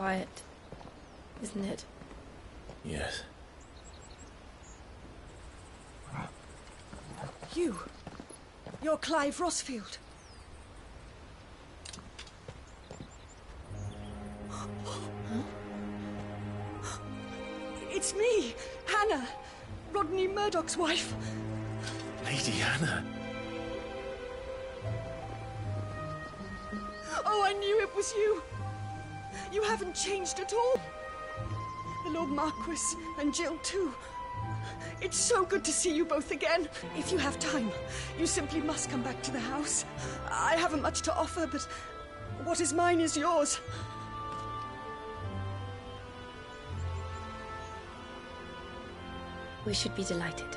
quiet, isn't it? Yes. You're Clive Rossfield. It's me, Hannah, Rodney Murdoch's wife. Lady Hannah. Oh, I knew it was you. You haven't changed at all. The Lord Marquis and Jill too. It's so good to see you both again. If you have time, you simply must come back to the house. I haven't much to offer, but what is mine is yours. We should be delighted.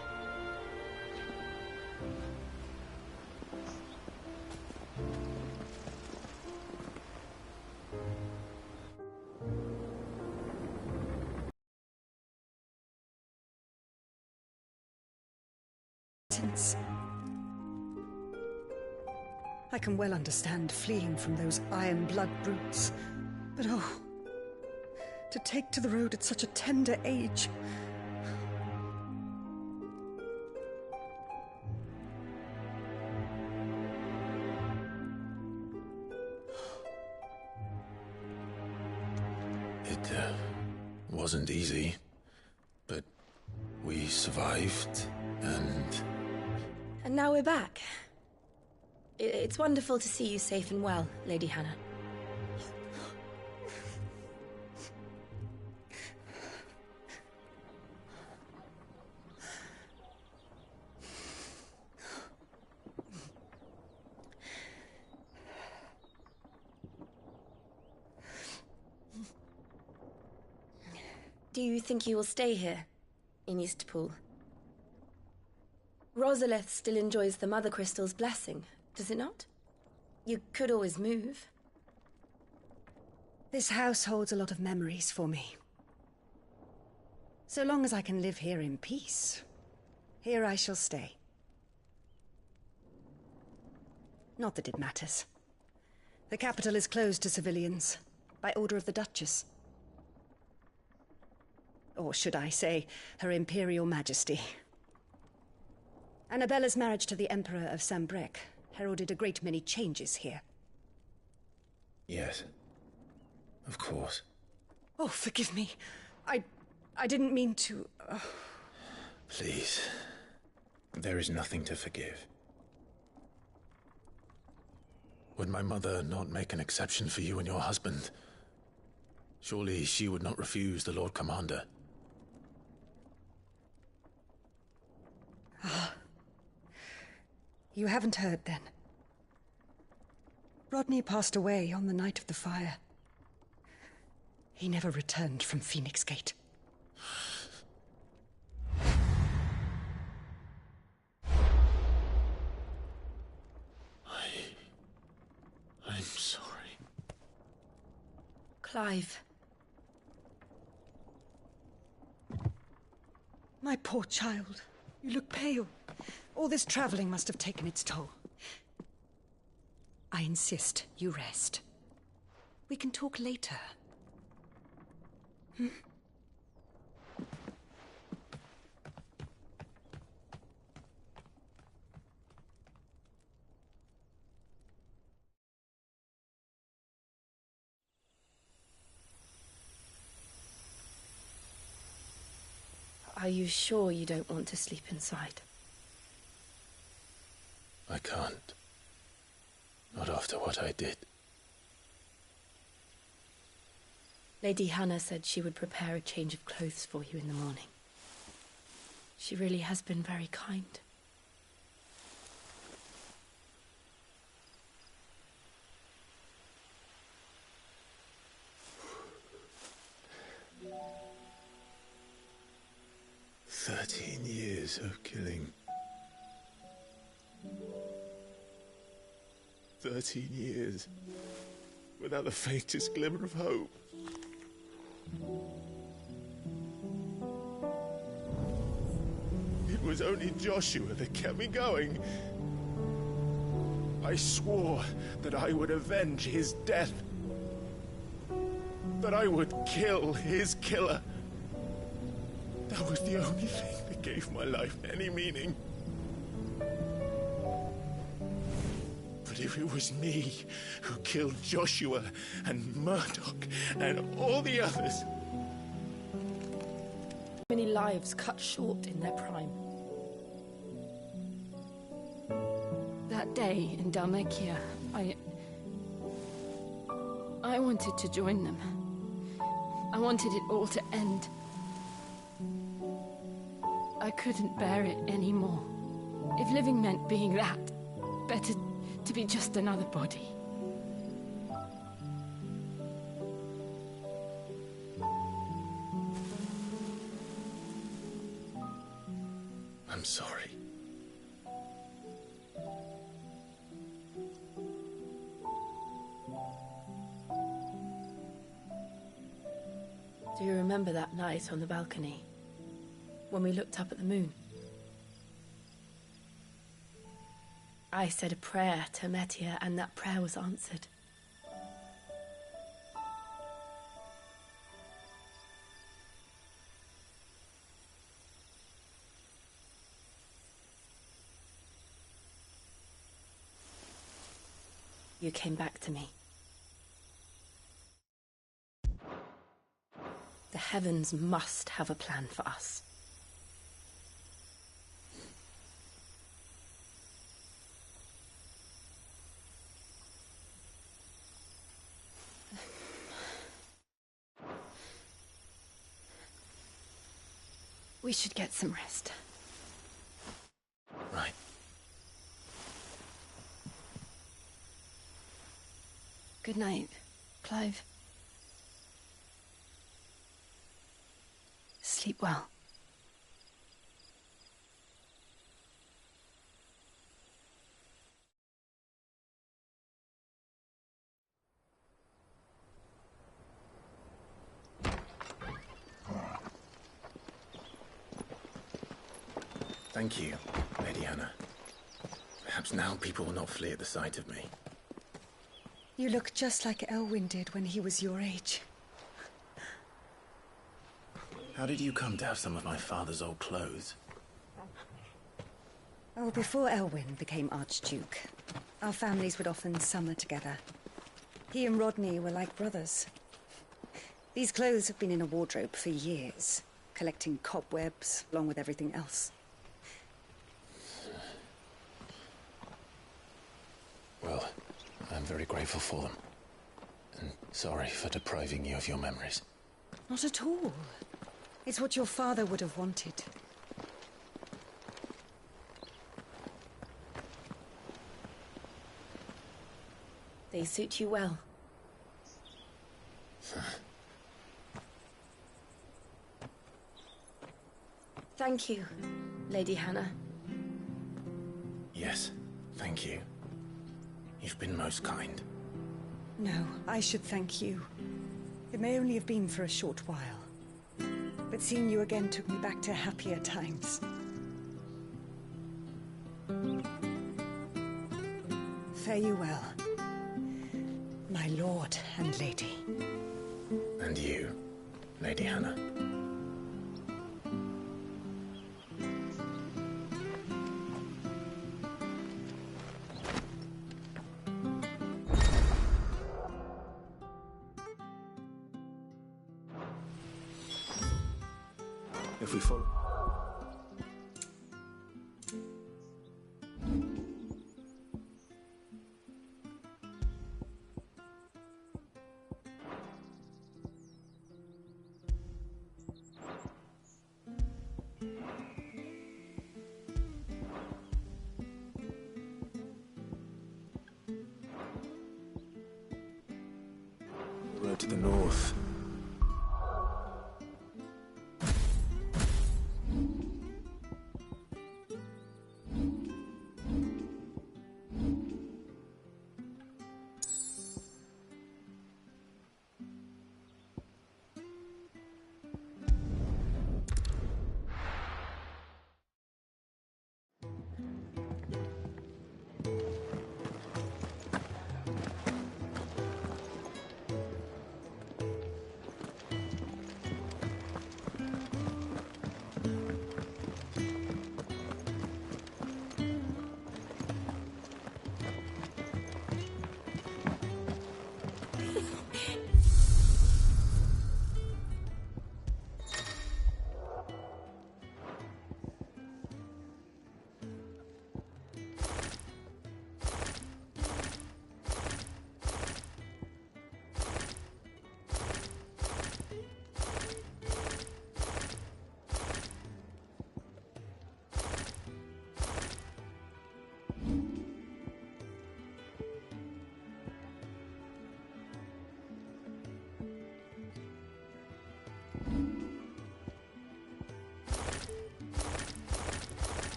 I can well understand fleeing from those iron blood brutes. But oh, to take to the road at such a tender age. It wasn't easy, but we survived, and now we're back. It's wonderful to see you safe and well, Lady Hannah. Do you think you will stay here, in Eastpool? Rosalith still enjoys the Mother Crystal's blessing, does it not? You could always move. This house holds a lot of memories for me. So long as I can live here in peace, here I shall stay. Not that it matters. The capital is closed to civilians, by order of the Duchess. Or should I say, Her Imperial Majesty. Annabella's marriage to the Emperor of Sambrec heralded a great many changes here. yes, of course. Oh, forgive me. I didn't mean to... Please, there is nothing to forgive. Would my mother not make an exception for you and your husband? Surely she would not refuse the Lord Commander. You haven't heard, then. Rodney passed away on the night of the fire. He never returned from Phoenix Gate. I'm sorry. Clive. My poor child. You look pale. All this traveling must have taken its toll. I insist you rest. We can talk later. Are you sure you don't want to sleep inside? I can't. Not after what I did. Lady Hannah said she would prepare a change of clothes for you in the morning. She really has been very kind. Years of killing. 13 years without the faintest glimmer of hope. It was only Joshua that kept me going. I swore that I would avenge his death. that I would kill his killer. That was the only thing that gave my life any meaning. But if it was me who killed Joshua and Murdoch and all the others... Many lives cut short in their prime. That day in Dalmacia, I wanted to join them. I wanted it all to end. I couldn't bear it anymore. If living meant being that, better to be just another body. I'm sorry. Do you remember that night on the balcony, when we looked up at the moon? I said a prayer to Metia, and that prayer was answered. You came back to me. The heavens must have a plan for us. We should get some rest. Right. Good night, Clive. Sleep well. Thank you, Lady Hannah. Perhaps now people will not flee at the sight of me. You look just like Elwyn did when he was your age. How did you come to have some of my father's old clothes? Oh, before Elwyn became Archduke, our families would often summer together. He and Rodney were like brothers. These clothes have been in a wardrobe for years, collecting cobwebs along with everything else. Well, I'm very grateful for them. And sorry for depriving you of your memories. Not at all. It's what your father would have wanted. They suit you well. Thank you, Lady Hannah. Yes, thank you. You've been most kind. No, I should thank you. It may only have been for a short while, but seeing you again took me back to happier times. Fare you well, my lord and lady. And you, Lady Hannah. If we follow... the road to the north.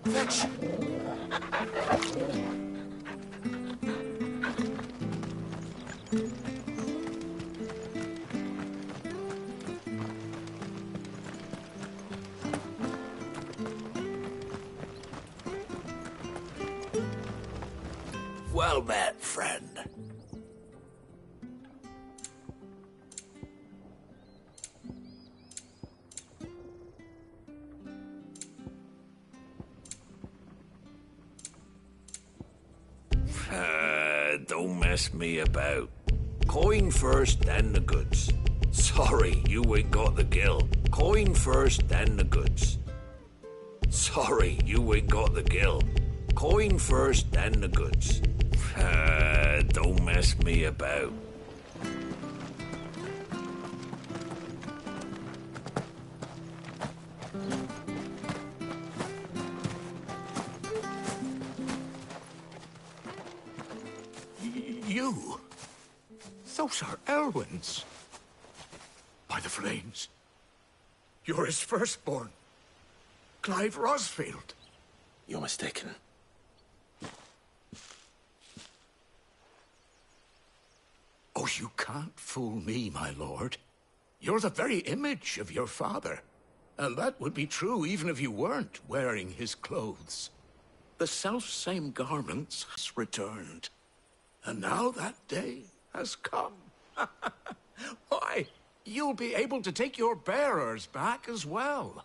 Fetch! Well met, friend. Don't mess me about. Coin first, then the goods. Sorry, you ain't got the gill. Coin first, then the goods. Sorry, you ain't got the gill. Coin first, then the goods. Don't mess me about. You? Those are Elwyn's. By the flames. You're his firstborn. Clive Rosfield. You're mistaken. Oh, you can't fool me, my lord. You're the very image of your father. And that would be true even if you weren't wearing his clothes. The self-same garments has returned. And now that day has come. Why, you'll be able to take your bearers back as well.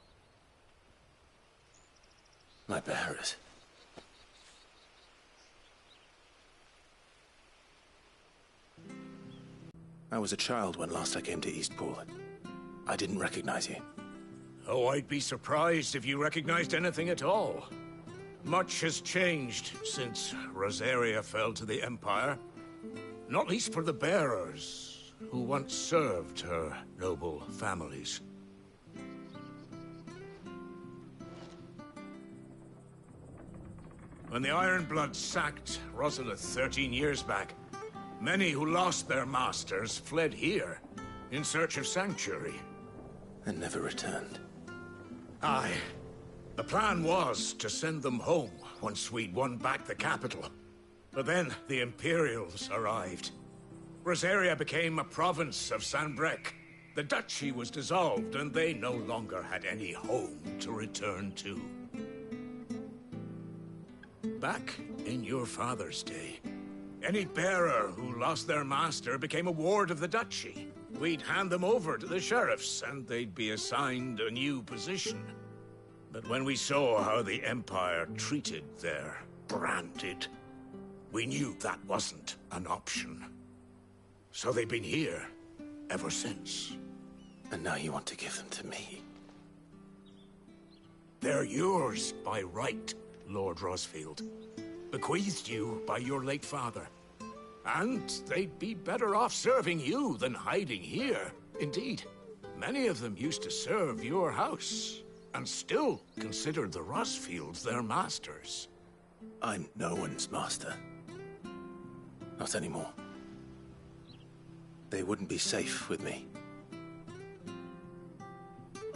My bearers. I was a child when last I came to Eastpool. I didn't recognize you. Oh, I'd be surprised if you recognized anything at all. Much has changed since Rosaria fell to the Empire. Not least for the bearers, who once served her noble families. When the Ironbloods sacked Rosalith 13 years back, many who lost their masters fled here in search of sanctuary. And never returned. Aye. The plan was to send them home once we'd won back the capital. But then the Imperials arrived. Rosaria became a province of Sanbreque. The duchy was dissolved, and they no longer had any home to return to. Back in your father's day, any bearer who lost their master became a ward of the duchy. We'd hand them over to the sheriffs, and they'd be assigned a new position. But when we saw how the Empire treated their branded, we knew that wasn't an option. So they've been here ever since. And now you want to give them to me? They're yours by right, Lord Rosfield. Bequeathed you by your late father. And they'd be better off serving you than hiding here. Indeed, many of them used to serve your house, and still considered the Rosfields their masters. I'm no one's master. Not anymore. They wouldn't be safe with me.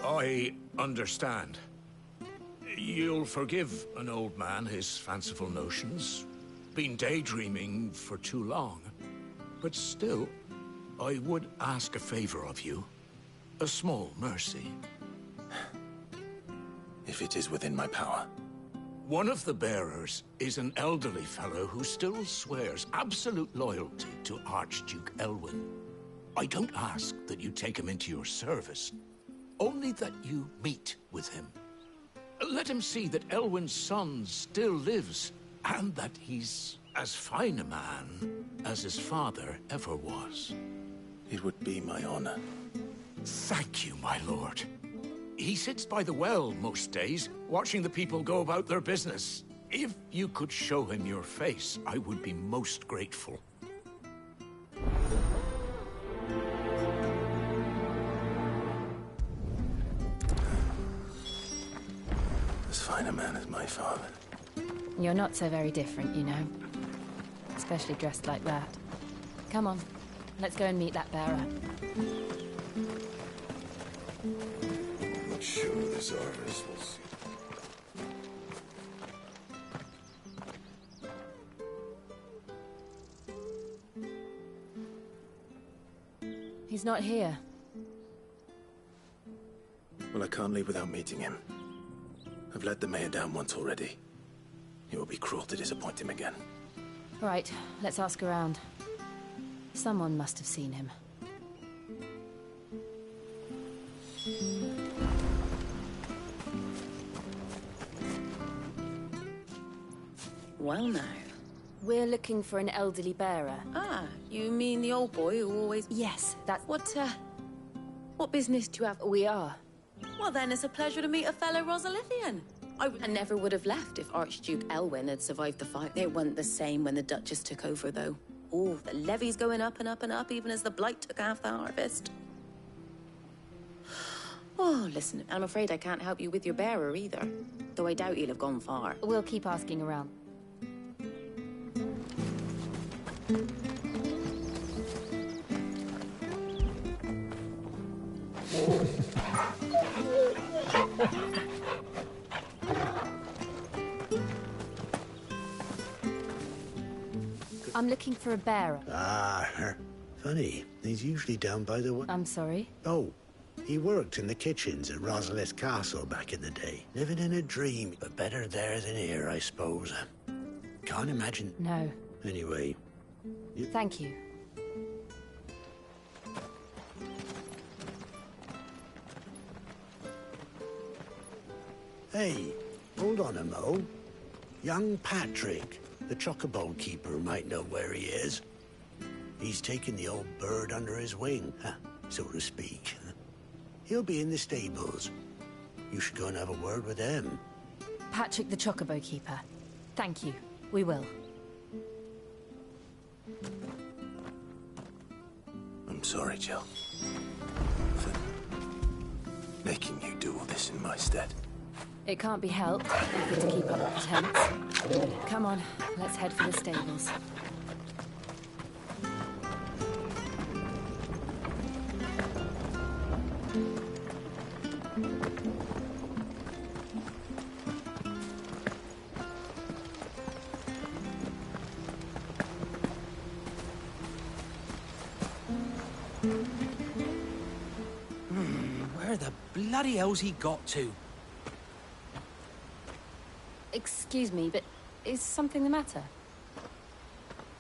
I understand. You'll forgive an old man his fanciful notions. Been daydreaming for too long. But still, I would ask a favor of you. A small mercy. If it is within my power. One of the bearers is an elderly fellow who still swears absolute loyalty to Archduke Elwyn. I don't ask that you take him into your service, only that you meet with him. Let him see that Elwyn's son still lives, and that he's as fine a man as his father ever was. It would be my honor. Thank you, my lord. He sits by the well most days, watching the people go about their business. If you could show him your face, I would be most grateful. As fine a man as my father. You're not so very different, you know. Especially dressed like that. Come on, let's go and meet that bearer. I'm not sure this artist will see. He's not here. Well, I can't leave without meeting him. I've let the mayor down once already. It will be cruel to disappoint him again. Right, let's ask around. Someone must have seen him. Well now. We're looking for an elderly bearer. Ah, you mean the old boy who always... Yes, that's... What business do you have? We are. Well then, it's a pleasure to meet a fellow Rosalithian. I never would have left if Archduke Elwyn had survived the fight. It wasn't the same when the Duchess took over, though. Oh, the levy's going up and up and up, even as the blight took half the harvest. Oh, listen, I'm afraid I can't help you with your bearer either. Though I doubt he'll have gone far. We'll keep asking around. I'm looking for a bearer. Ah, funny. He's usually down by the... I'm sorry? Oh, he worked in the kitchens at Rosalith Castle back in the day. Living in a dream, but better there than here, I suppose. Can't imagine... No. Anyway... Thank you. Hey, hold on a mo. Young Patrick, the chocobo keeper, might know where he is. He's taken the old bird under his wing, so to speak. He'll be in the stables. You should go and have a word with them. Patrick the chocobo keeper. Thank you. We will. I'm sorry, Jill. For making you do all this in my stead. It can't be helped if we're to keep up the pretense. Come on, let's head for the stables. Where the bloody hell's he got to? Excuse me, but is something the matter?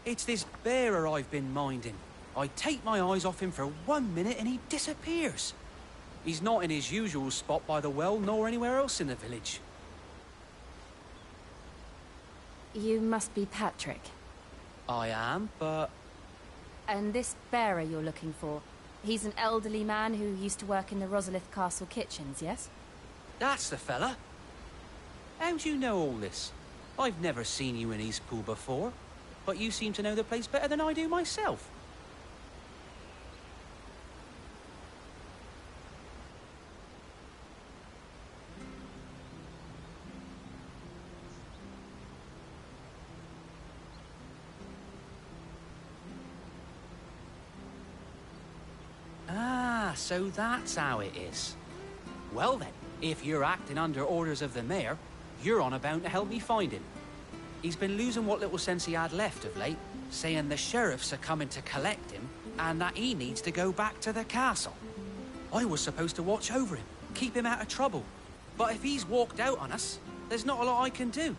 It's this bearer I've been minding. I take my eyes off him for 1 minute and he disappears. He's not in his usual spot by the well, nor anywhere else in the village. You must be Patrick. I am, but... And this bearer you're looking for, he's an elderly man who used to work in the Rosalith Castle kitchens, yes? That's the fella. How'd you know all this? I've never seen you in Eastpool before, but you seem to know the place better than I do myself. Ah, so that's how it is. Well then, if you're acting under orders of the mayor, you're on about to help me find him. He's been losing what little sense he had left of late, saying the sheriffs are coming to collect him and that he needs to go back to the castle. I was supposed to watch over him, keep him out of trouble. But if he's walked out on us, there's not a lot I can do.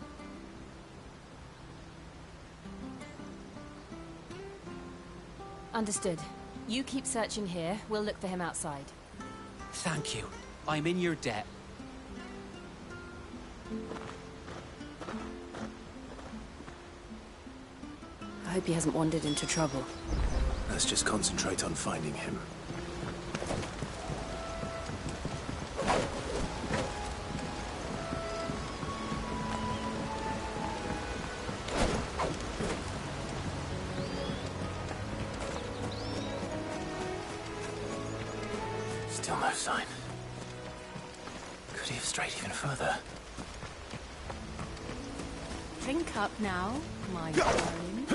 Understood. You keep searching here, we'll look for him outside. Thank you. I'm in your debt. I hope he hasn't wandered into trouble. Let's just concentrate on finding him. Still no sign. Could he have strayed even further? Drink up now, my darling.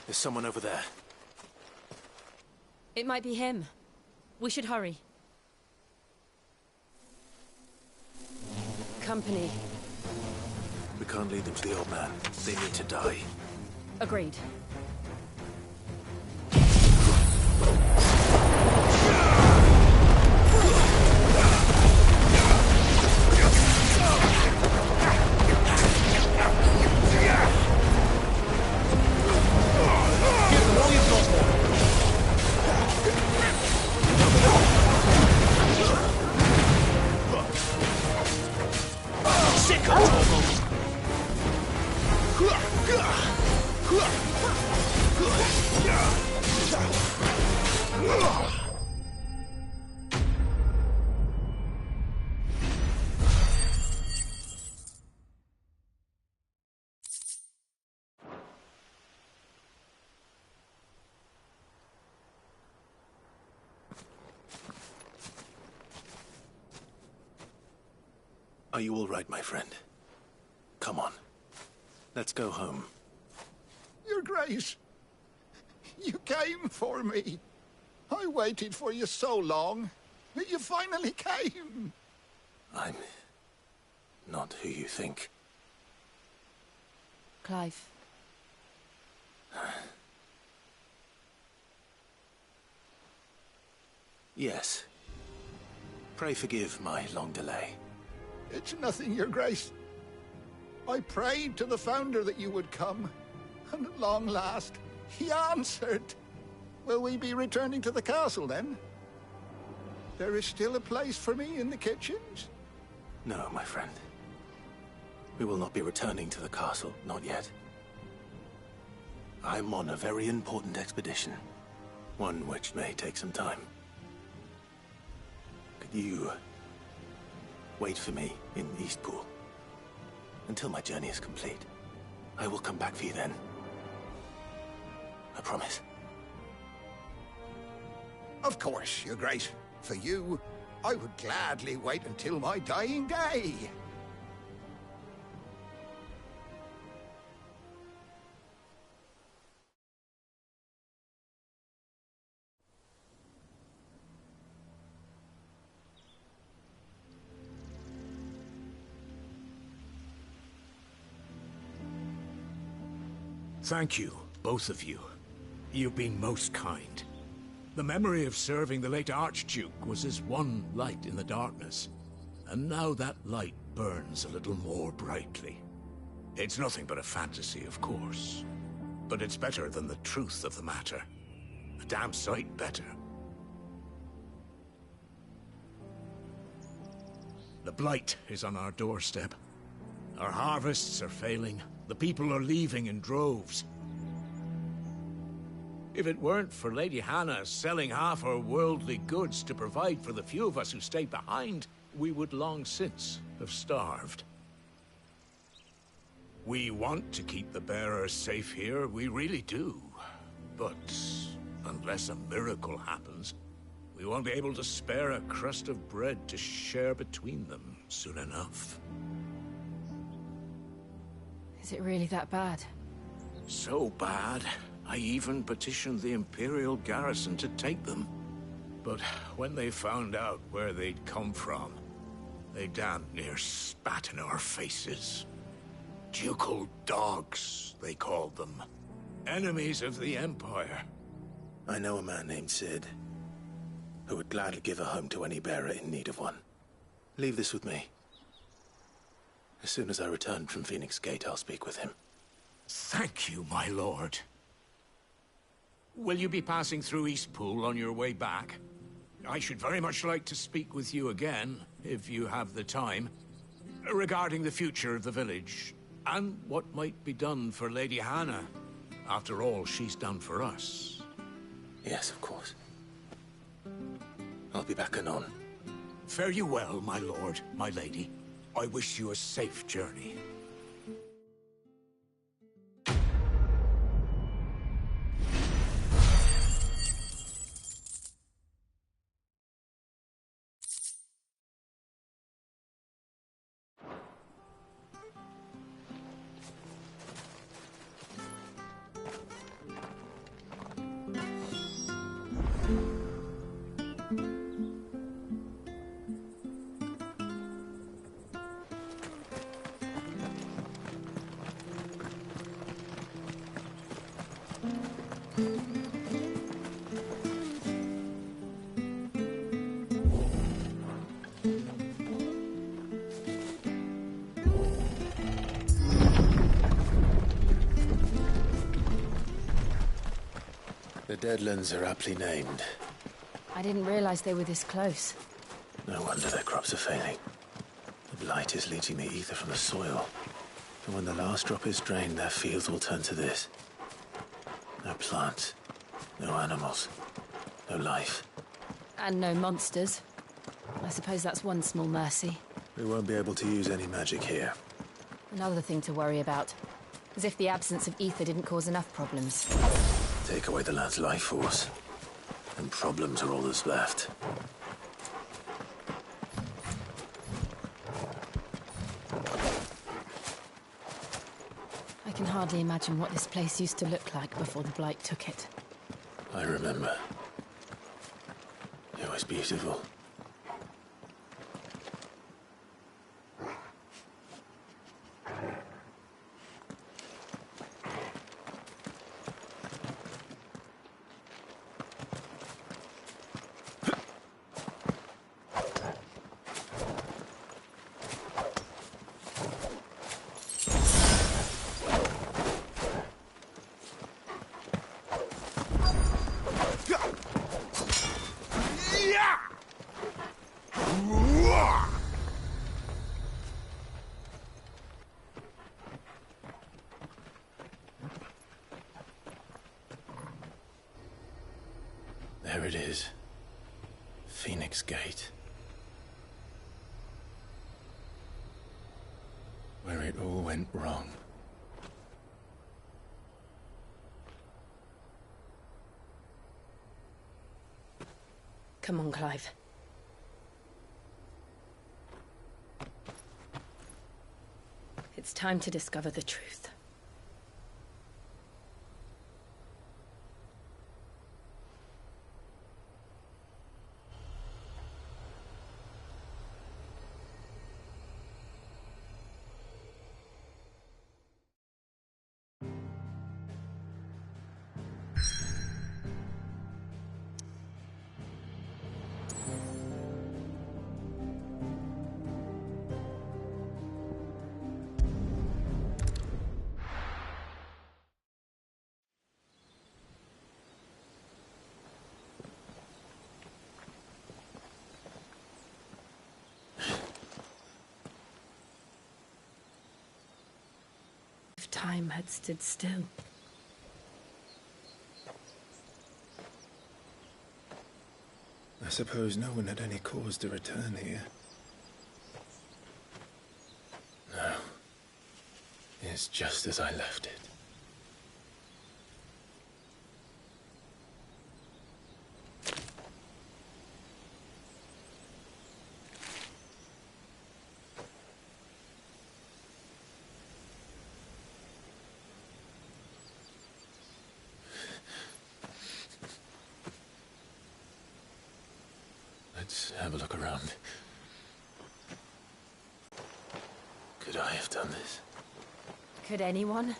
There's someone over there. It might be him. We should hurry. Company. We can't lead them to the old man. They need to die. Agreed. Are you all right, my friend? Come on. Let's go home. Your Grace, you came for me. I waited for you so long, but you finally came. I'm not who you think. Clive. Yes. Pray forgive my long delay. It's nothing, Your Grace. I prayed to the Founder that you would come, and at long last, he answered. Will we be returning to the castle, then? There is still a place for me in the kitchens? No, my friend. We will not be returning to the castle, not yet. I'm on a very important expedition. One which may take some time. Could you wait for me in Eastpool until my journey is complete? I will come back for you then. I promise. Of course, Your Grace. For you, I would gladly wait until my dying day. Thank you, both of you. You've been most kind. The memory of serving the late Archduke was as one light in the darkness, and now that light burns a little more brightly. It's nothing but a fantasy, of course, but it's better than the truth of the matter. A damn sight better. The blight is on our doorstep. Our harvests are failing. The people are leaving in droves. If it weren't for Lady Hannah selling half her worldly goods to provide for the few of us who stayed behind, we would long since have starved. We want to keep the bearers safe here, we really do. But unless a miracle happens, we won't be able to spare a crust of bread to share between them soon enough. Is it really that bad? So bad, I even petitioned the Imperial garrison to take them. But when they found out where they'd come from, they damn near spat in our faces. Ducal dogs, they called them. Enemies of the Empire. I know a man named Sid, who would gladly give a home to any bearer in need of one. Leave this with me. As soon as I return from Phoenix Gate, I'll speak with him. Thank you, my lord. Will you be passing through Eastpool on your way back? I should very much like to speak with you again, if you have the time, regarding the future of the village, and what might be done for Lady Hannah, after all she's done for us. Yes, of course. I'll be back anon. Fare you well, my lord, my lady. I wish you a safe journey. The Deadlands are aptly named. I didn't realize they were this close. No wonder their crops are failing. The blight is leaching the ether from the soil. And when the last drop is drained, their fields will turn to this. No plants, no animals, no life. And no monsters. I suppose that's one small mercy. We won't be able to use any magic here. Another thing to worry about. As if the absence of ether didn't cause enough problems. Take away the lad's life force, and problems are all that's left. I can hardly imagine what this place used to look like before the blight took it. I remember. It was beautiful. There it is. Phoenix Gate. Where it all went wrong. Come on, Clive. It's time to discover the truth. If time had stood still. I suppose no one had any cause to return here. No. It's just as I left it. Let's have a look around. Could I have done this? Could anyone?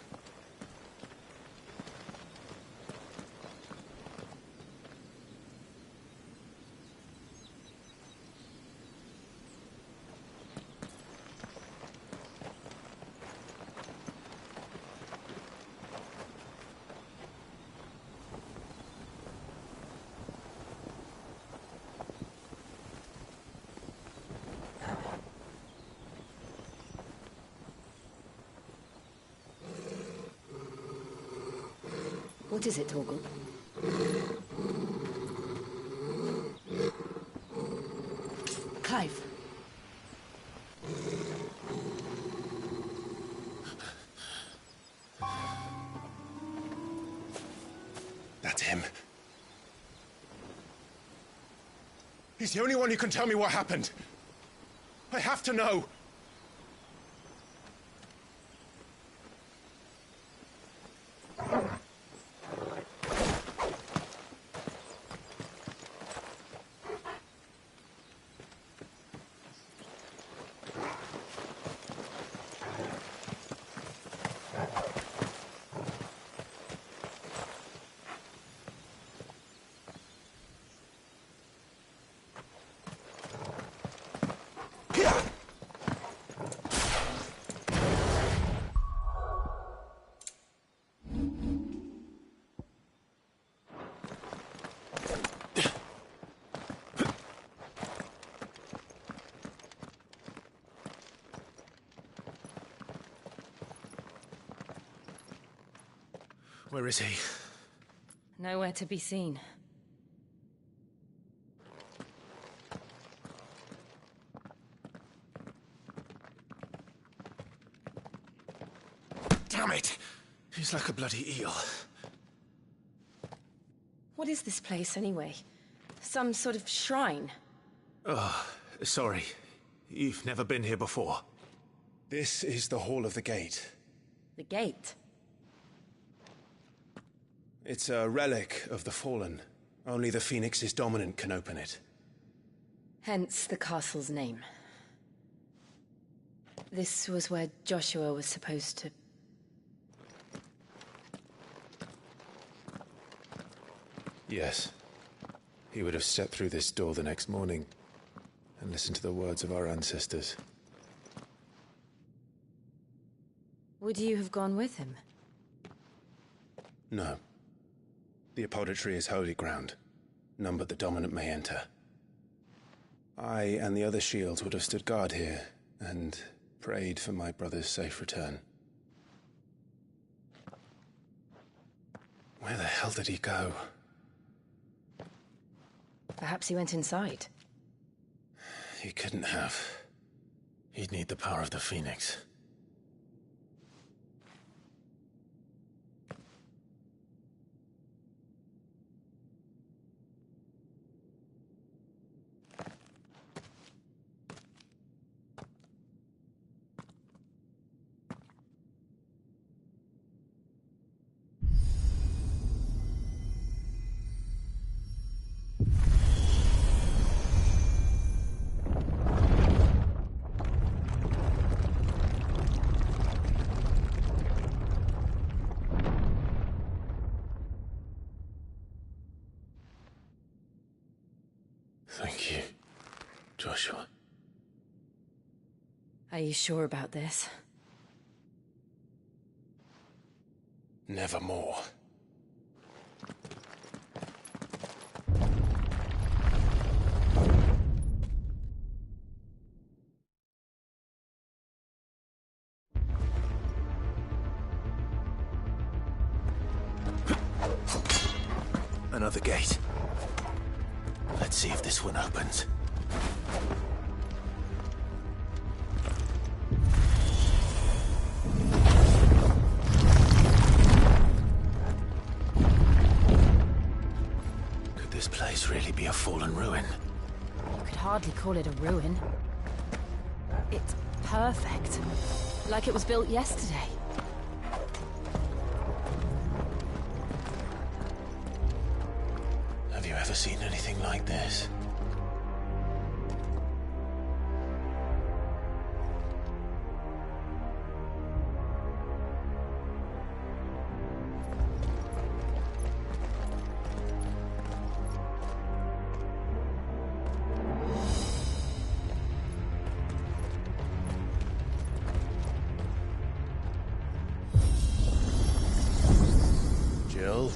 What is it, Torgal? Clive. That's him. He's the only one who can tell me what happened. I have to know. Where is he? Nowhere to be seen. Damn it! He's like a bloody eel. What is this place, anyway? Some sort of shrine? Oh, sorry. You've never been here before. This is the Hall of the Gate. The gate? It's a relic of the Fallen. Only the Phoenix's dominant can open it. Hence the castle's name. This was where Joshua was supposed to... Yes. He would have stepped through this door the next morning and listened to the words of our ancestors. Would you have gone with him? No. The apodatory is holy ground. None but the dominant may enter. I and the other shields would have stood guard here and prayed for my brother's safe return. Where the hell did he go? Perhaps he went inside. He couldn't have. He'd need the power of the Phoenix. Thank you, Joshua. Are you sure about this? Nevermore. Another gate. Let's see if this one opens. Could this place really be a fallen ruin? You could hardly call it a ruin. It's perfect. Like it was built yesterday. Have you ever seen anything like this? Jill?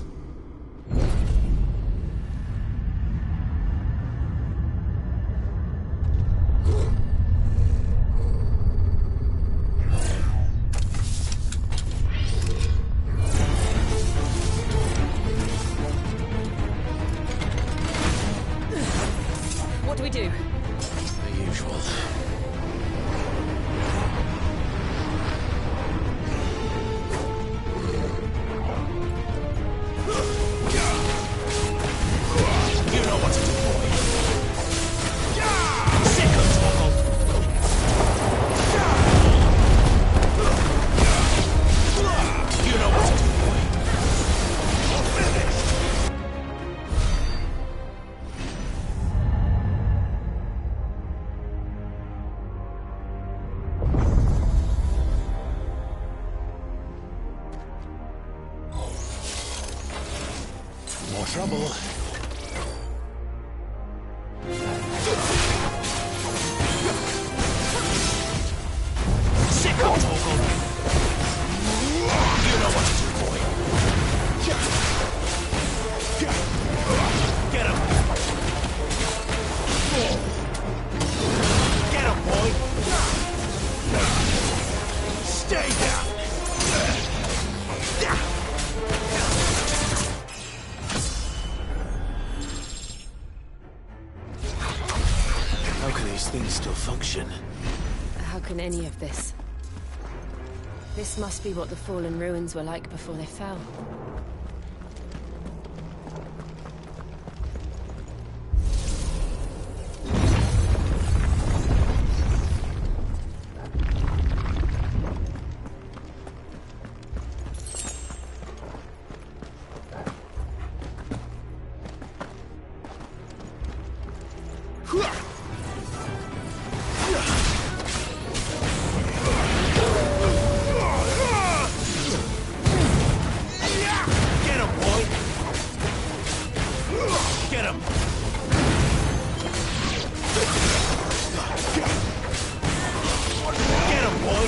What do we do? The usual. You know what to do, boy. Sickle toggle. You know what to do, boy. You're finished. More trouble. Sickle toggle. You know what to do, boy. Get him. Get him, boy. Stay down. How can these things still function? How can any of this? This must be what the fallen ruins were like before they fell. Get him, boy! Get him! Get him, boy!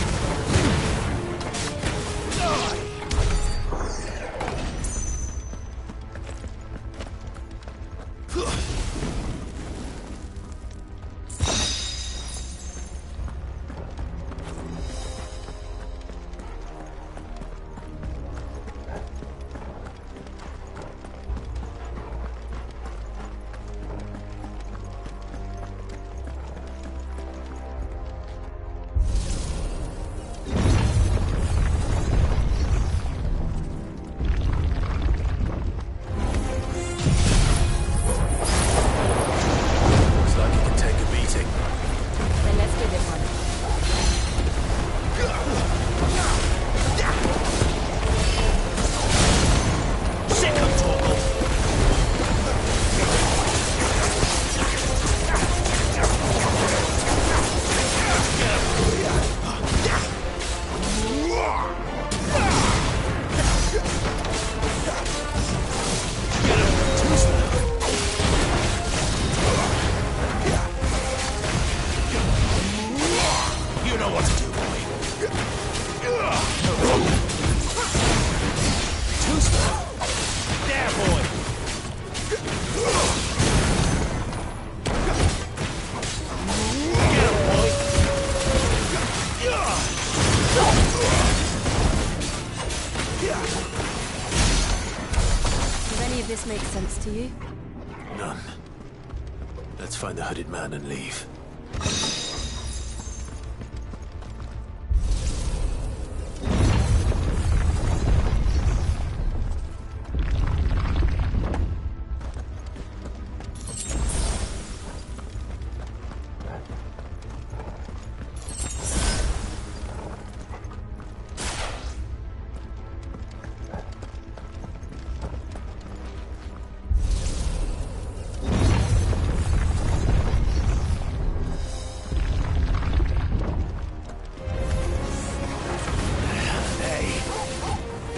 sense to you? None. Let's find the hooded man and leave.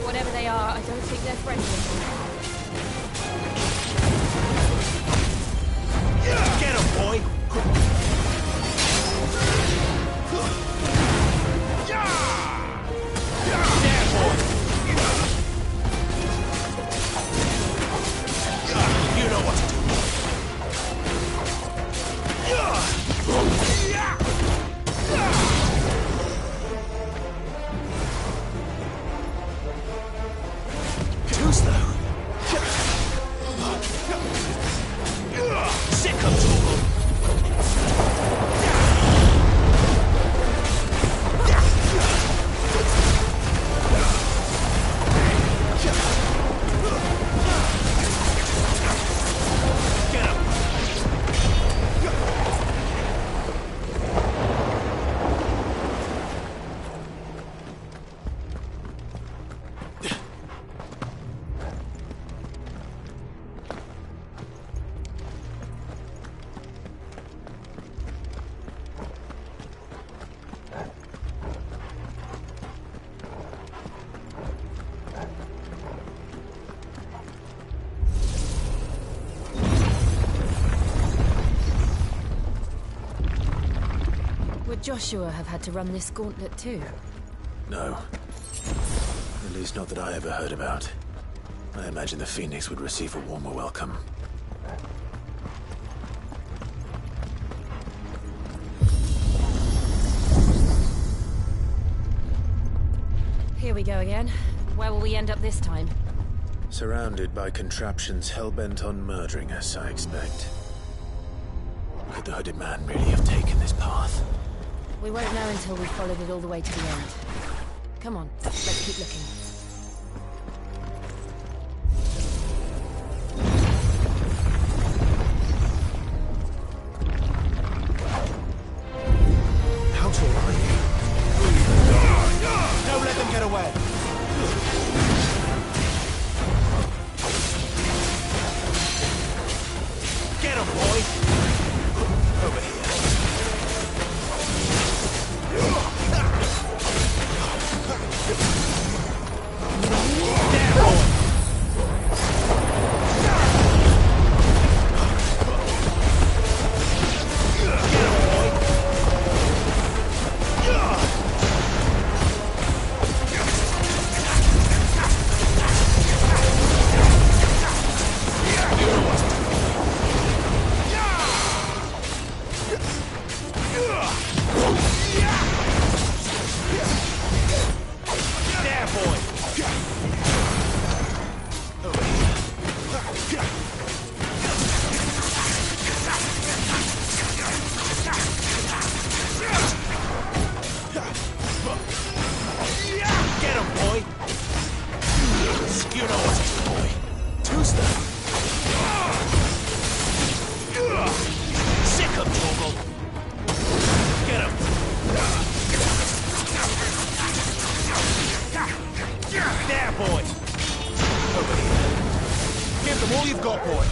Whatever they are, I don't think they're friendly. Get him, boy! There, boy! You know what to do. Too slow. Sick of trouble. Get him. Would Joshua have had to run this gauntlet too? No. At least not that I ever heard about. I imagine the Phoenix would receive a warmer welcome. Here we go again. Where will we end up this time? Surrounded by contraptions hell-bent on murdering us, I expect. Could the hooded man really have taken this path? We won't know until we've followed it all the way to the end. Come on, let's keep looking. How tall are you? Don't let them get away. Get him, boy! Over here. There, boy! All you've got, boy.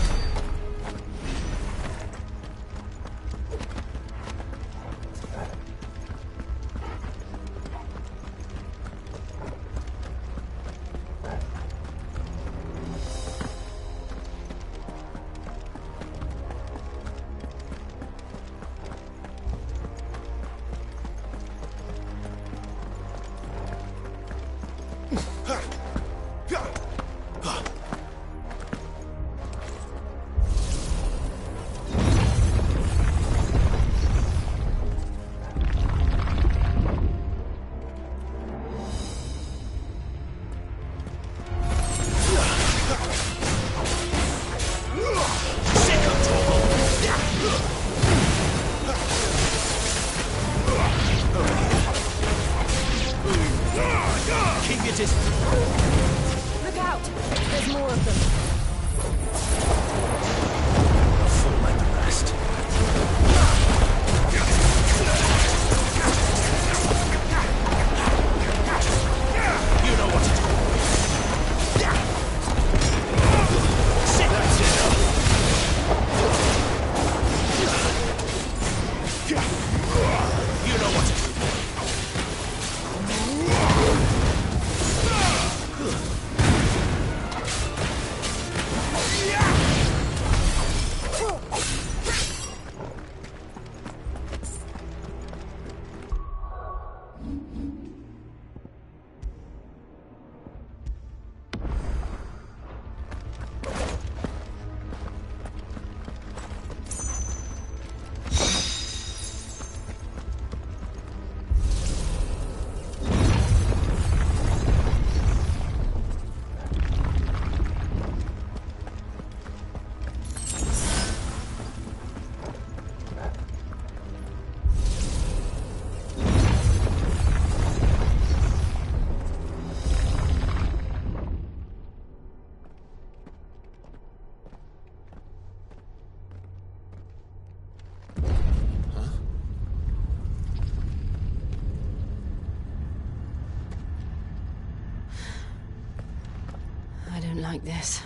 like this.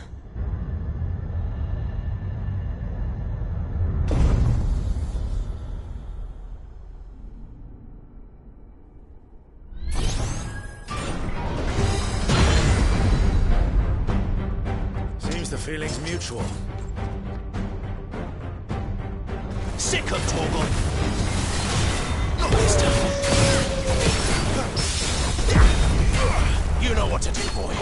Seems the feeling's mutual. Sick of Torgal! Not this time! You know what to do, boy.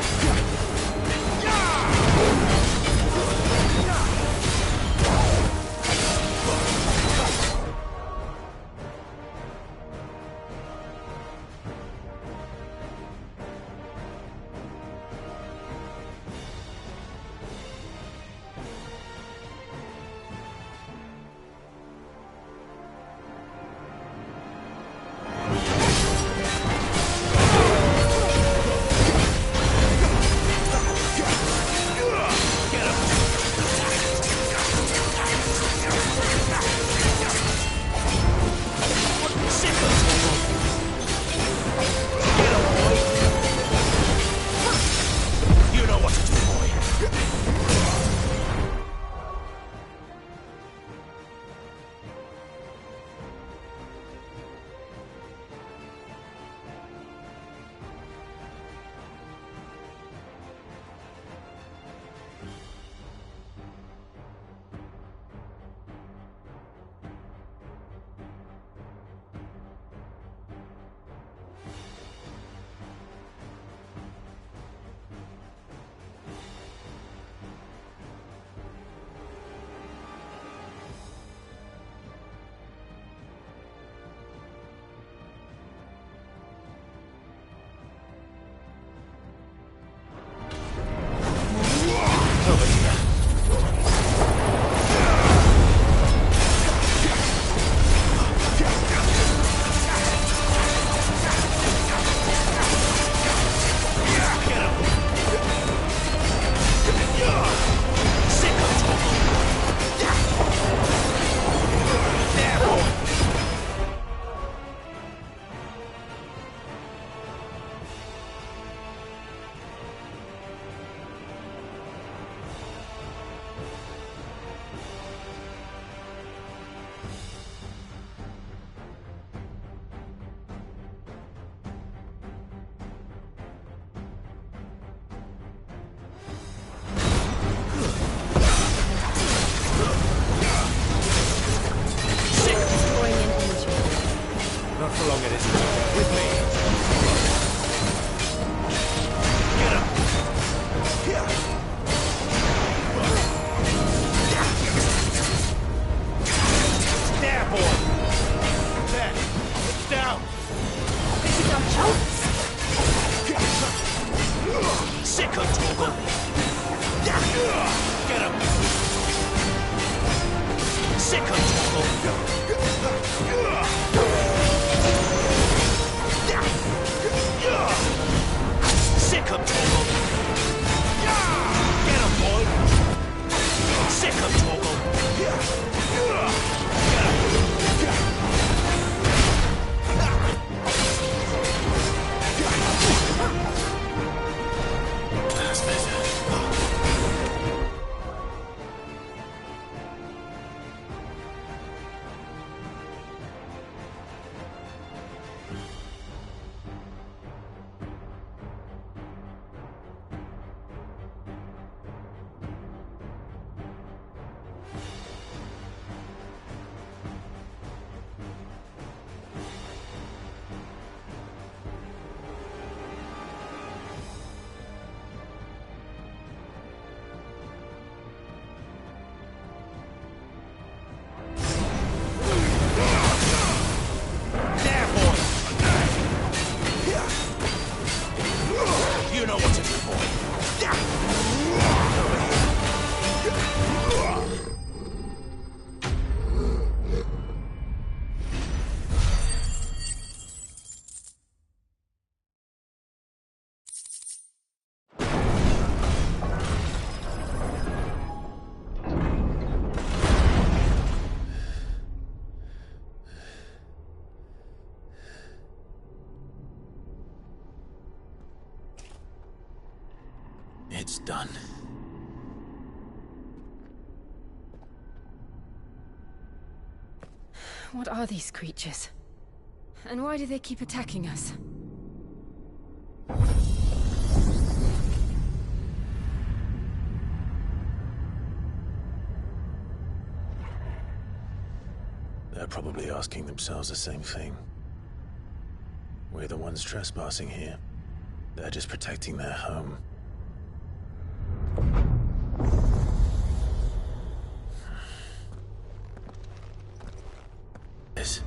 Not for long, it isn't. With me. Get up! Here! There, boy! There! It's down! This is our chance! Sick of Torgal! Get him! Sick of Torgal! Sick of Torgal! Get him, boy! Sick of Torgal! Get him! That's better. You know what to do, boy. It's done. What are these creatures? And why do they keep attacking us? They're probably asking themselves the same thing. We're the ones trespassing here. They're just protecting their home. Yes.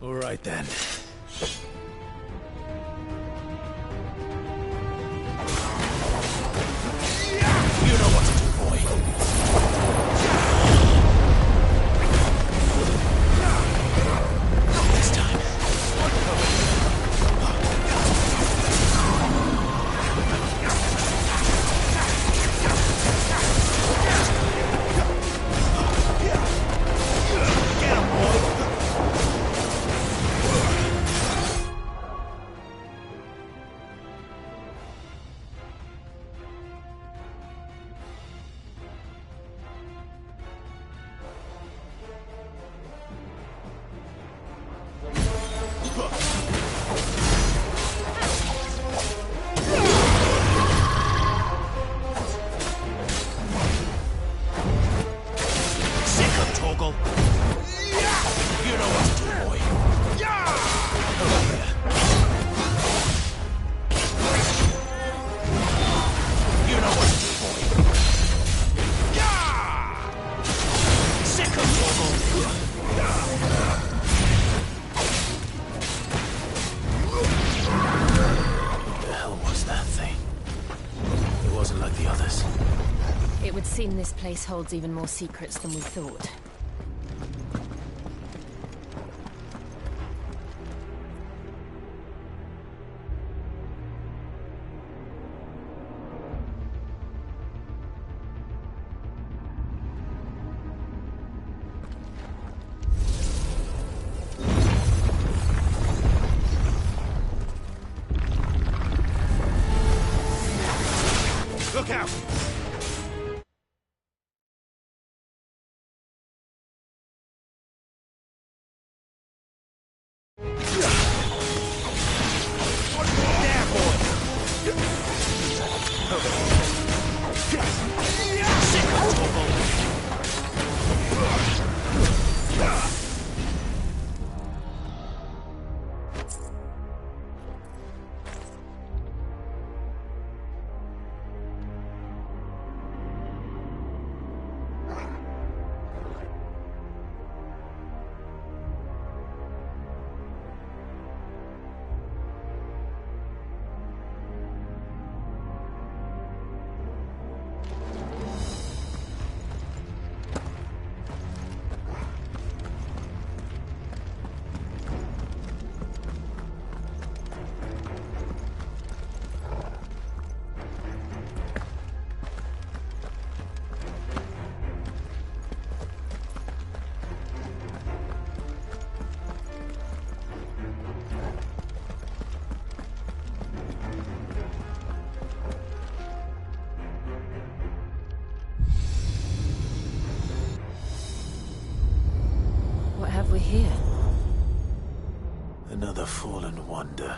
All right then. You know what to do, boy. Not this time. Get him, boy. This place holds even more secrets than we thought. What have we here? Another fallen wonder.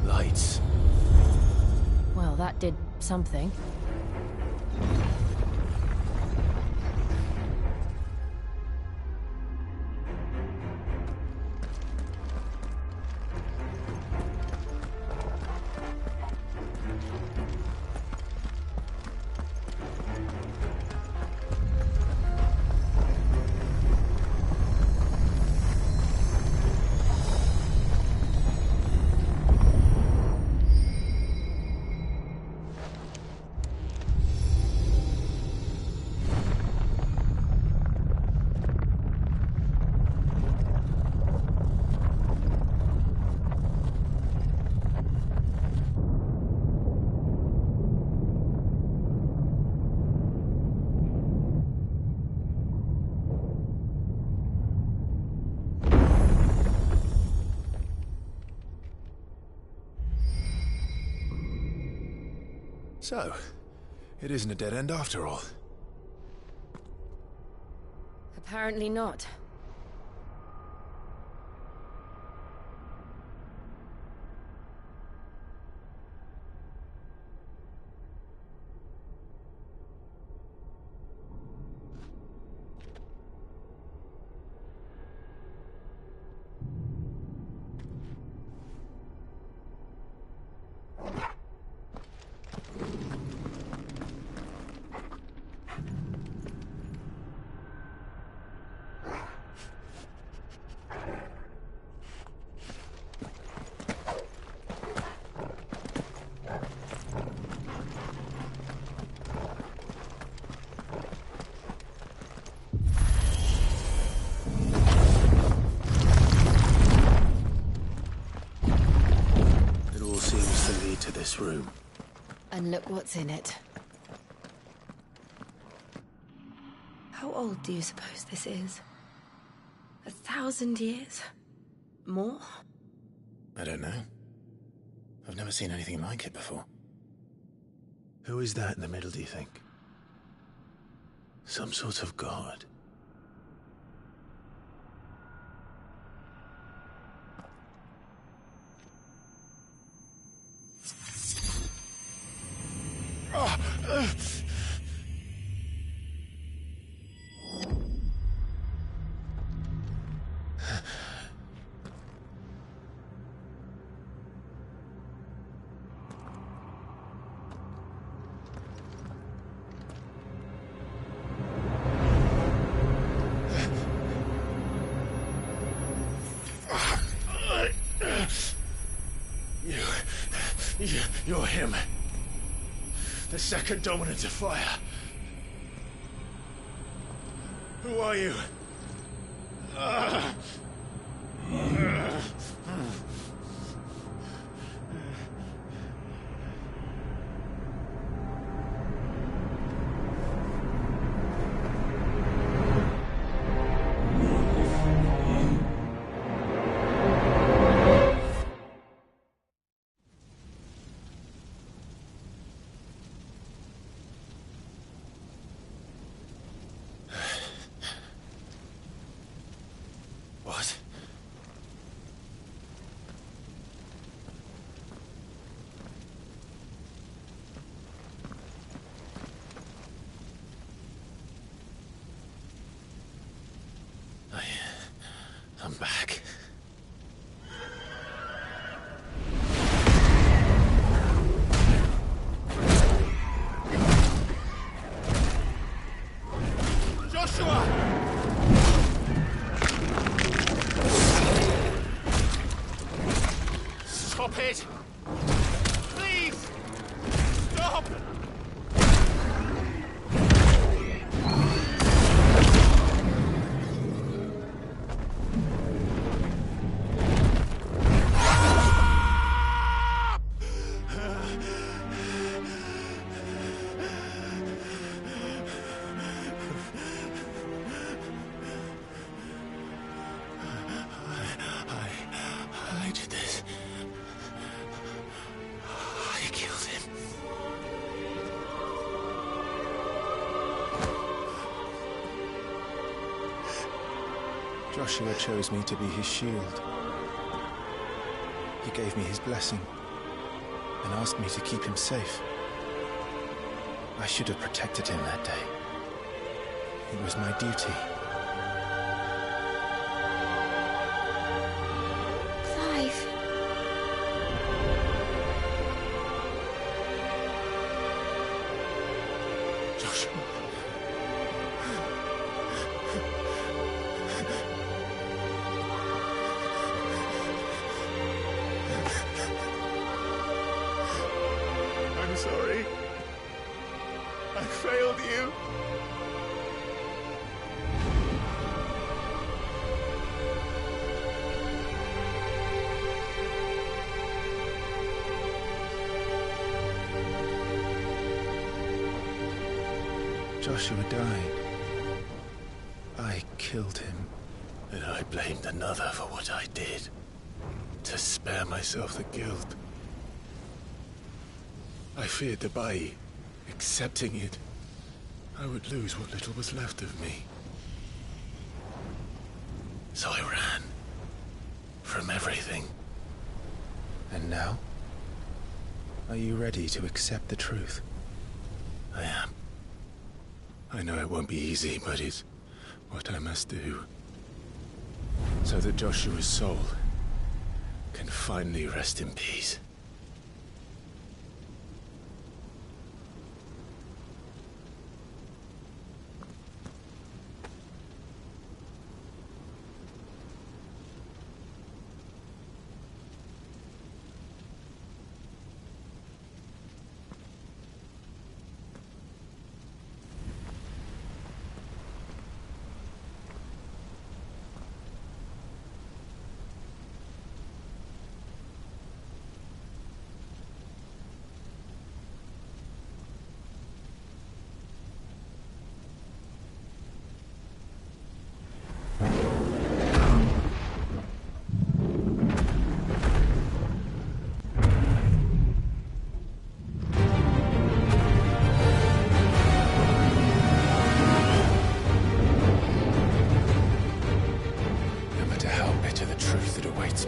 Lights. Well, that did something. So, it isn't a dead end after all. Apparently not. To this room. And look what's in it. How old do you suppose this is? 1,000 years? More? I don't know. I've never seen anything like it before. Who is that in the middle, do you think? Some sort of god? You're him. The second dominant of fire. Who are you? What? I'm back. Joshua! Stop it! Please! Stop! I did this. I killed him. Joshua chose me to be his shield. He gave me his blessing and asked me to keep him safe. I should have protected him that day. It was my duty. Clive. Joshua. I'm sorry. I failed you. Joshua died. I killed him. And I blamed another for what I did. To spare myself the guilt. I feared that by accepting it, I would lose what little was left of me. So I ran. From everything. And now? Are you ready to accept the truth? I am. I know it won't be easy, but it's what I must do. So that Joshua's soul can finally rest in peace.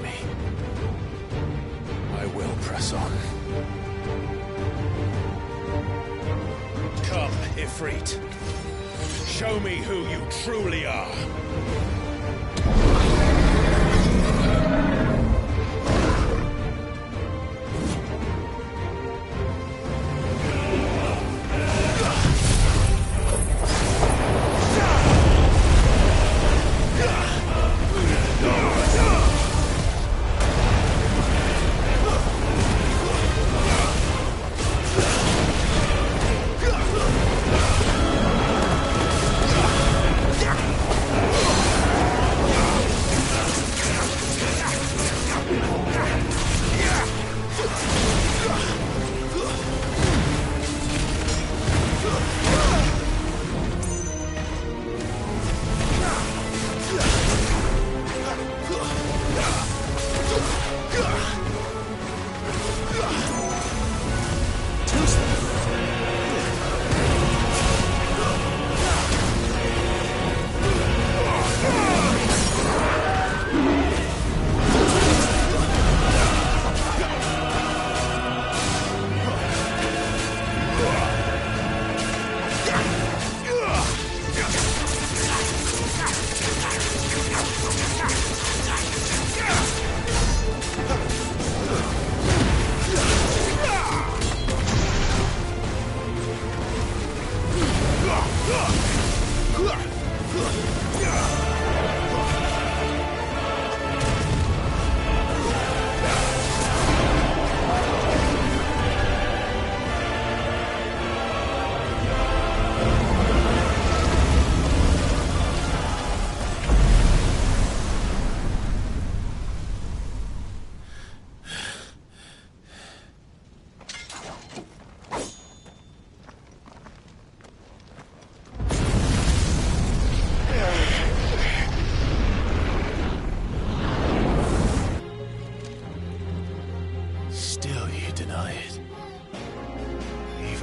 Me. I will press on. Come, Ifrit. Show me who you truly are.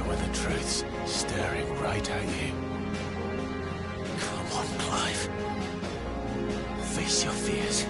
when the truth's staring right at you. Come on, Clive. Face your fears.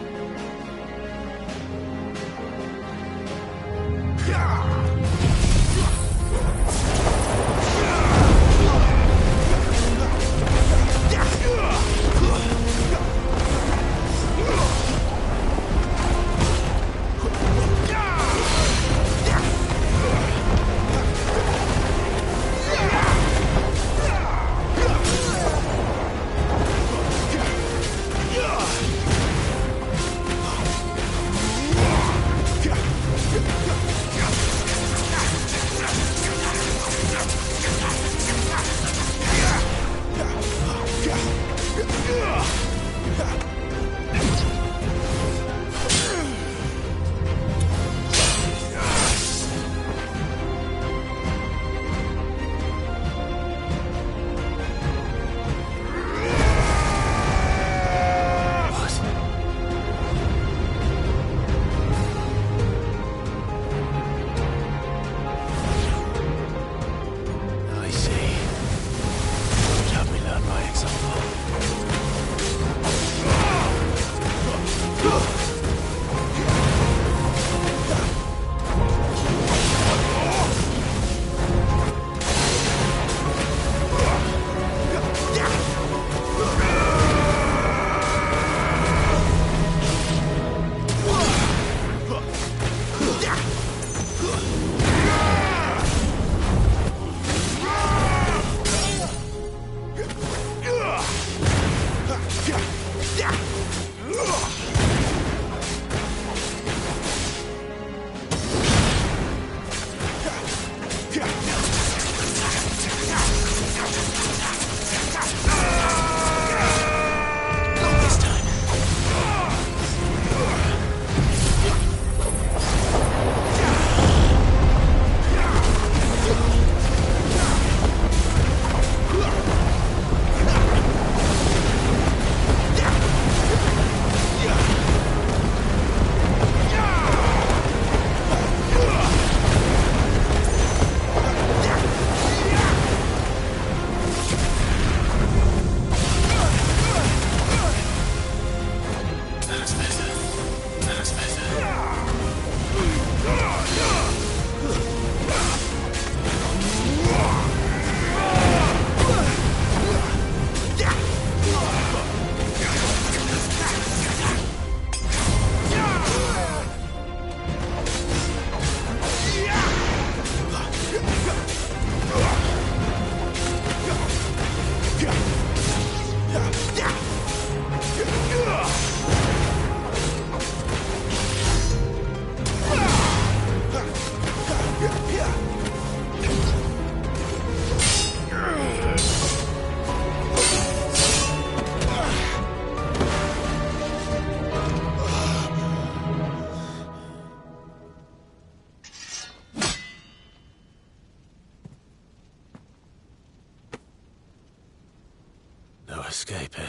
Escape, eh?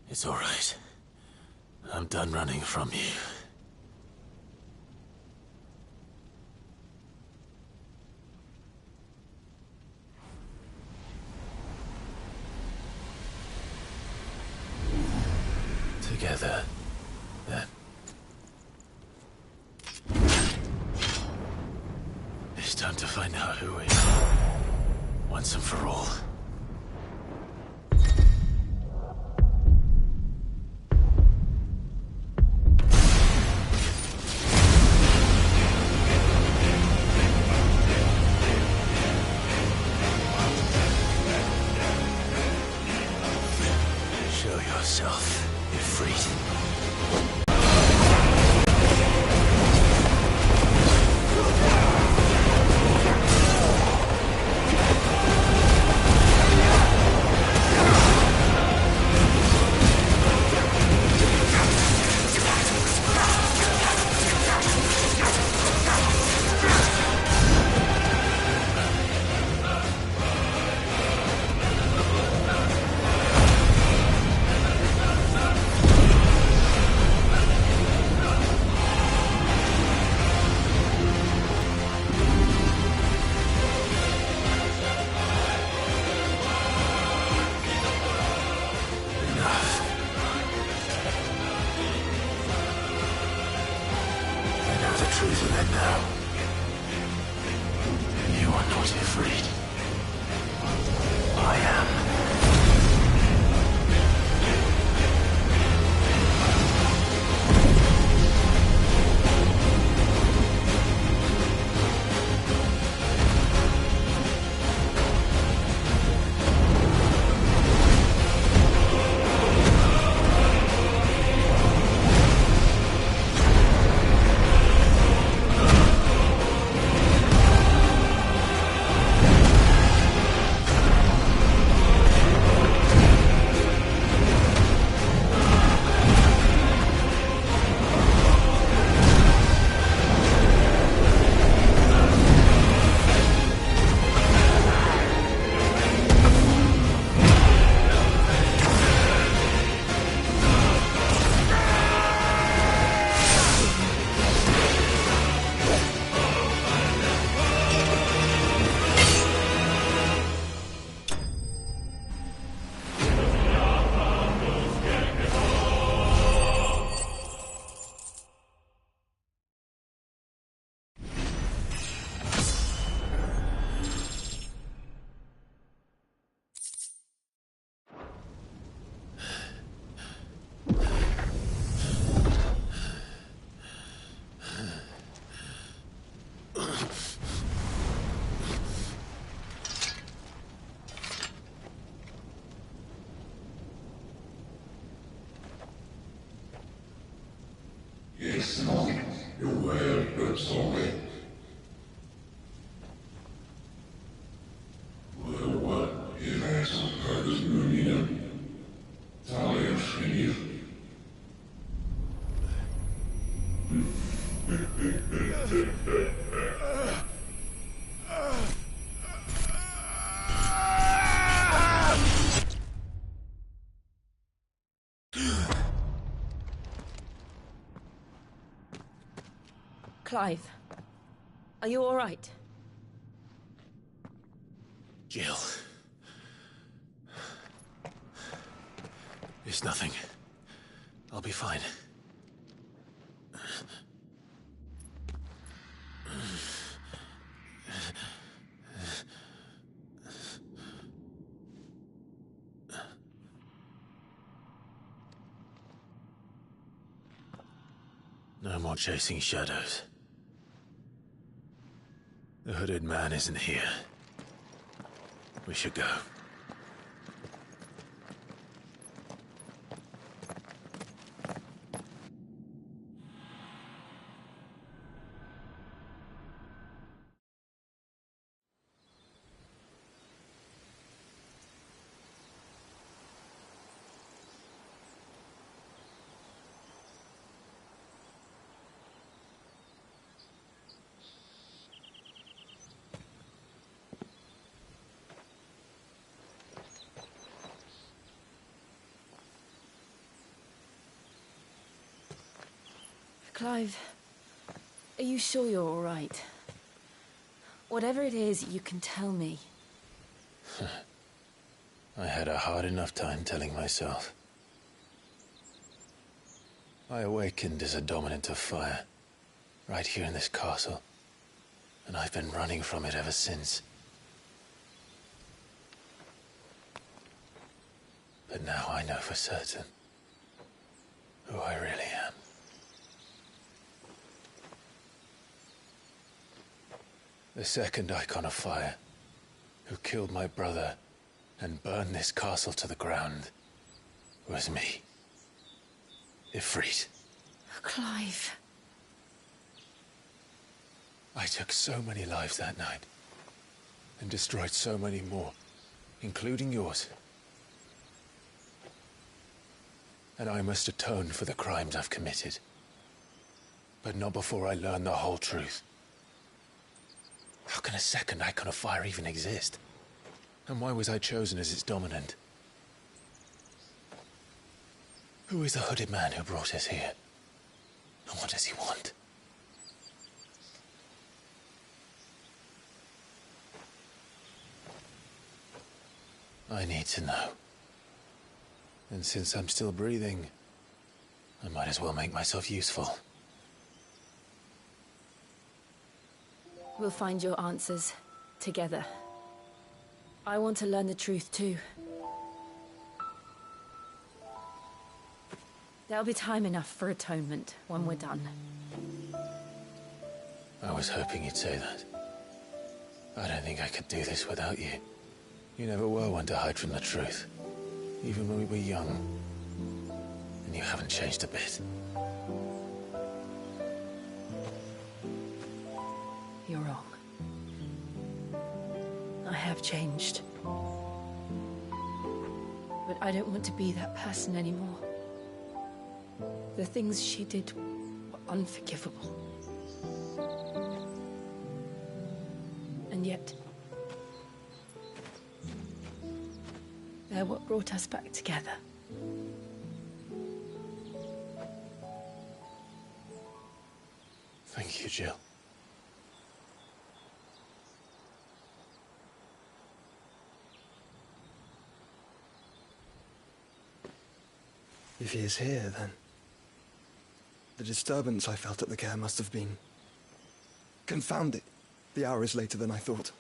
It's all right. I'm done running from you. Together, then. It's time to find out who we are, once and for all. You're freed. Clive, are you all right? Jill. It's nothing. I'll be fine. No more chasing shadows. The hooded man isn't here. We should go. Clive, are you sure you're all right? Whatever it is, you can tell me. I had a hard enough time telling myself. I awakened as a dominant of fire, right here in this castle, and I've been running from it ever since. But now I know for certain who I really am. The second icon of fire, who killed my brother and burned this castle to the ground, was me. Ifrit. Clive. I took so many lives that night, and destroyed so many more, including yours. And I must atone for the crimes I've committed. But not before I learn the whole truth. How can a second icon of fire even exist? And why was I chosen as its dominant? Who is the hooded man who brought us here? And what does he want? I need to know. And since I'm still breathing, I might as well make myself useful. We'll find your answers together. I want to learn the truth too. There'll be time enough for atonement when we're done. I was hoping you'd say that. I don't think I could do this without you. You never were one to hide from the truth, even when we were young. And you haven't changed a bit. You're wrong. I have changed. But I don't want to be that person anymore. The things she did were unforgivable. And yet, they're what brought us back together. Thank you, Jill. If he is here, then the disturbance I felt at the care must have been... Confound it! The hour is later than I thought.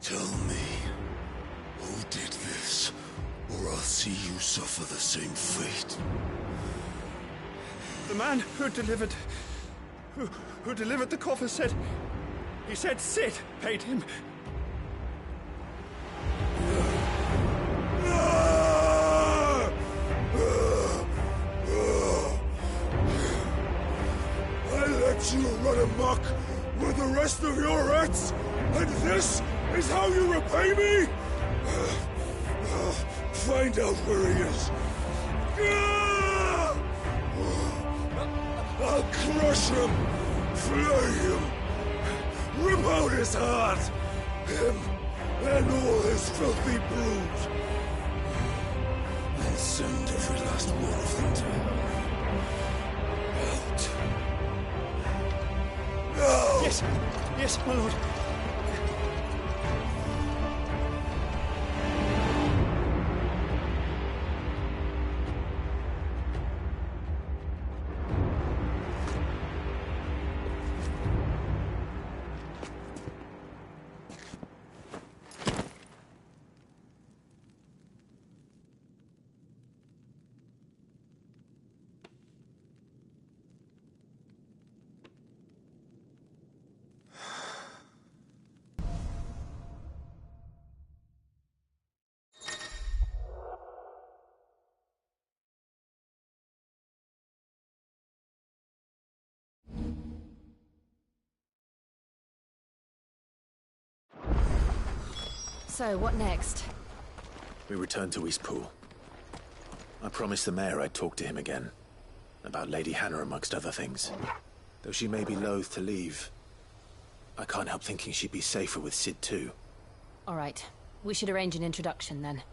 Tell me, who did this, or I'll see you suffer the same fate. The man who delivered... Who delivered the coffer said... He said Sid paid him. you run amok with the rest of your rats, and this is how you repay me? Find out where he is. I'll crush him, flay him, rip out his heart, him and all his filthy brood, and send every last one of them to hell. Out. Now! Yes, yes, my lord. So, what next? We return to Eastpool. I promised the mayor I'd talk to him again. About Lady Hannah, amongst other things. Though she may be loath to leave, I can't help thinking she'd be safer with Cid too. All right. We should arrange an introduction then.